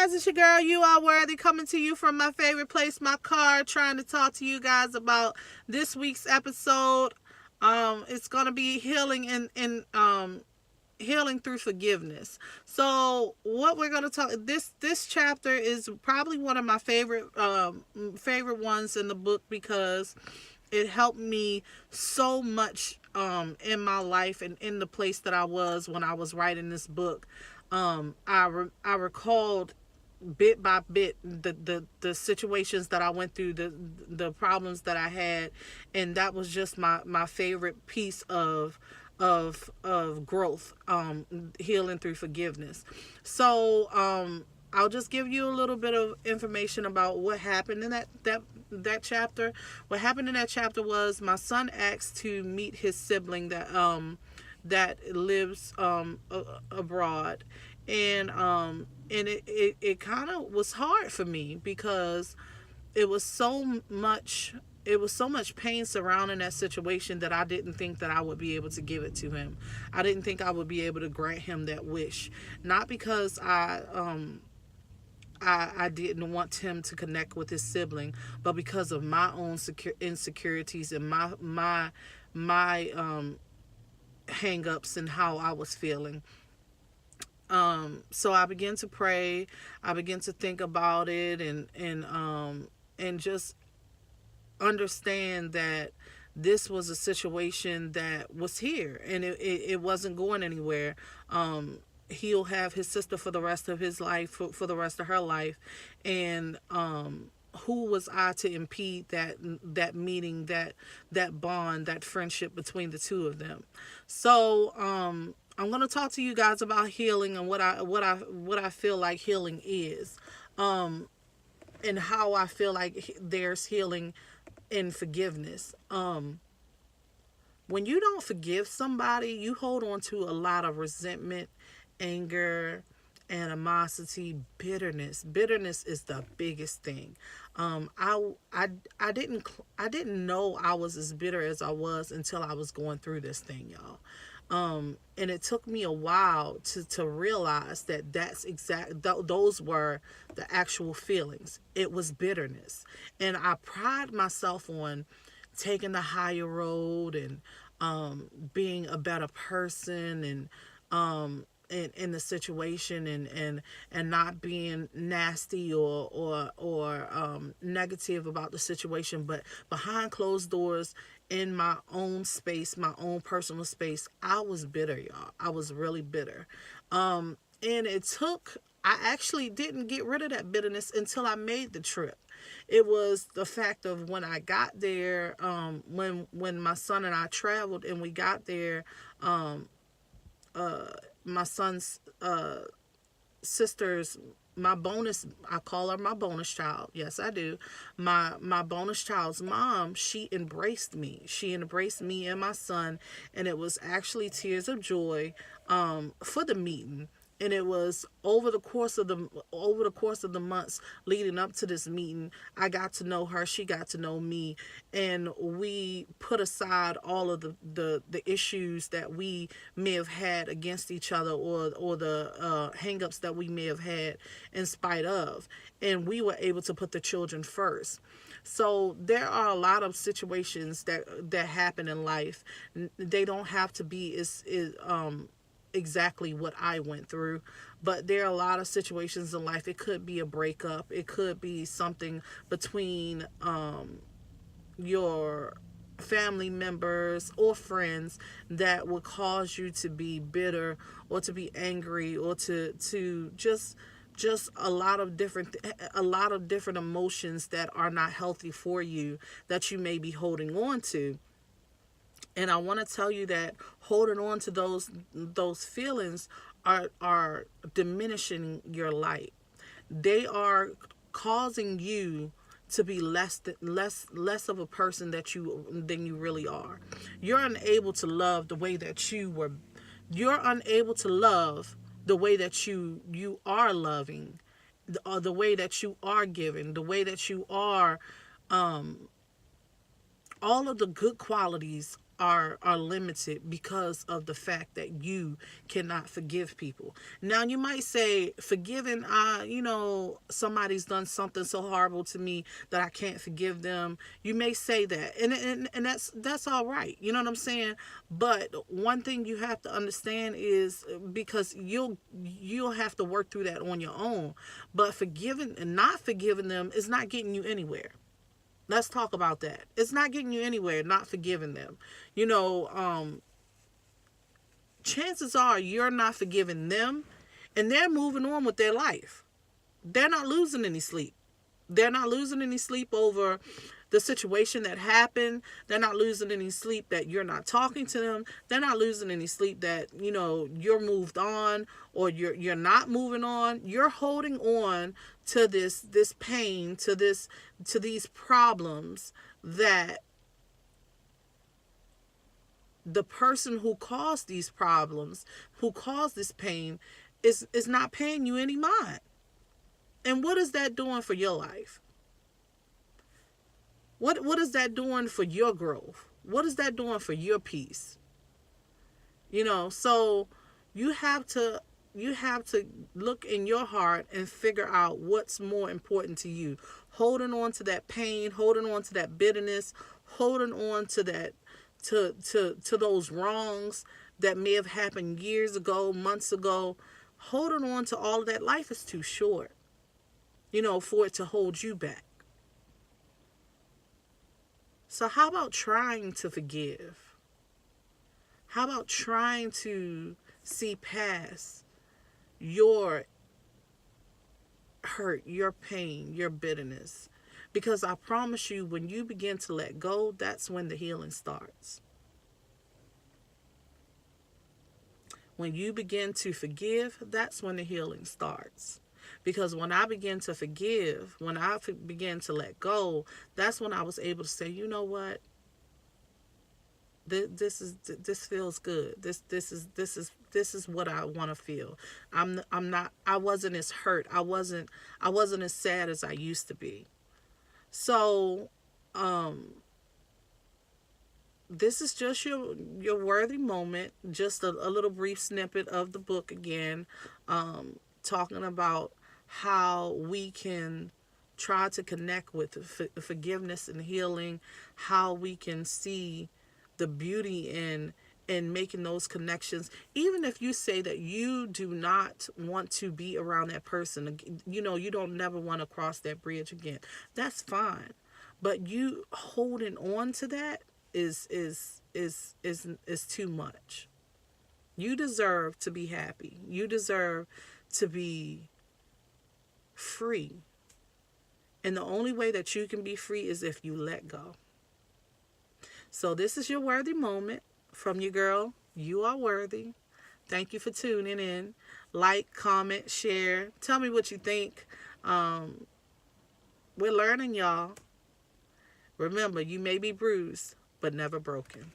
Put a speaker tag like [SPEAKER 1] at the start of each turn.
[SPEAKER 1] guys, it's your girl, You Are Worthy, coming to you from my favorite place, my car, trying to talk to you guys about this week's episode. It's gonna be healing and healing through forgiveness. So what we're gonna talk, this chapter is probably one of my favorite ones in the book because it helped me so much in my life and in the place that I was when I was writing this book. I recalled bit by bit the situations that I went through, the problems that I had, and that was just my favorite piece of growth, healing through forgiveness. So I'll just give you a little bit of information about what happened in that chapter. What happened in that chapter was my son asked to meet his sibling that lives abroad, and it kind of was hard for me because it was so much pain surrounding that situation that I didn't think that I would be able to give it to him. I didn't think I would be able to grant him that wish, not because I didn't want him to connect with his sibling, but because of my own insecurities and my hang-ups and how I was feeling. So I began to pray. I began to think about it and just understand that this was a situation that was here and it wasn't going anywhere. He'll have his sister for the rest of his life, for the rest of her life, and who was I to impede that meeting, that bond, that friendship between the two of them? So I'm going to talk to you guys about healing and what I feel like healing is, and how I feel like there's healing in forgiveness. When you don't forgive somebody, you hold on to a lot of resentment, anger, animosity, bitterness. Bitterness is the biggest thing. I didn't know I was as bitter as I was until I was going through this thing, y'all. And it took me a while to realize that those were the actual feelings. It was bitterness, and I pride myself on taking the higher road and being a better person and in the situation and not being nasty or negative about the situation, but behind closed doors in my own space, my own personal space, I was bitter, y'all. I was really bitter. And I actually didn't get rid of that bitterness until I made the trip. It was the fact of when I got there, when my son and I traveled and we got there, my son's sister's, I call her my bonus child. Yes, I do. My bonus child's mom, she embraced me. She embraced me and my son, and it was actually tears of joy for the meeting. And it was over the course of the months leading up to this meeting, I got to know her, she got to know me, and we put aside all of the issues that we may have had against each other, or the hang-ups that we may have had in spite of, and we were able to put the children first. So there are a lot of situations that happen in life. They don't have to be exactly what I went through, but there are a lot of situations in life. It could be a breakup, it could be something between your family members or friends that would cause you to be bitter or to be angry or to just a lot of different emotions that are not healthy for you, that you may be holding on to. And I want to tell you that holding on to those feelings are diminishing your light. They are causing you to be less of a person than you really are. You're unable to love the way that you were. You're unable to love the way that you are loving, or the way that you are giving, the way that you are. All of the good qualities are limited because of the fact that you cannot forgive people. Now you might say forgiving, somebody's done something so horrible to me that I can't forgive them. You may say that, and that's all right. You know what I'm saying? But one thing you have to understand is, because you'll have to work through that on your own. But forgiving and not forgiving them is not getting you anywhere. Let's talk about that. It's not getting you anywhere, not forgiving them. You know, chances are you're not forgiving them, and they're moving on with their life. They're not losing any sleep. They're not losing any sleep over the situation that happened. They're not losing any sleep that you're not talking to them. They're not losing any sleep that, you're moved on, or you're not moving on. You're holding on to this pain, to these problems that the person who caused these problems, who caused this pain, is not paying you any mind. And what is that doing for your life? What is that doing for your growth? What is that doing for your peace? So you have to look in your heart and figure out what's more important to you. Holding on to that pain, holding on to that bitterness, holding on to that to those wrongs that may have happened years ago, months ago. Holding on to all of that, life is too short, for it to hold you back. So how about trying to forgive? How about trying to see past your hurt, your pain, your bitterness? Because I promise you, when you begin to let go, that's when the healing starts. When you begin to forgive, that's when the healing starts. Because when I began to forgive, when I began to let go, that's when I was able to say, you know what? This feels good. This is what I want to feel. I wasn't as hurt. I wasn't as sad as I used to be. So, this is just your worthy moment. Just a little brief snippet of the book again, talking about how we can try to connect with forgiveness and healing, how we can see the beauty in making those connections. Even if you say that you do not want to be around that person, you don't never want to cross that bridge again, that's fine. But you holding on to that is too much. You deserve to be happy. You deserve to be free. And the only way that you can be free is if you let go. So this is your worthy moment from your girl. You are worthy. Thank you for tuning in. Like, comment, share. Tell me what you think. We're learning, y'all. Remember, you may be bruised, but never broken.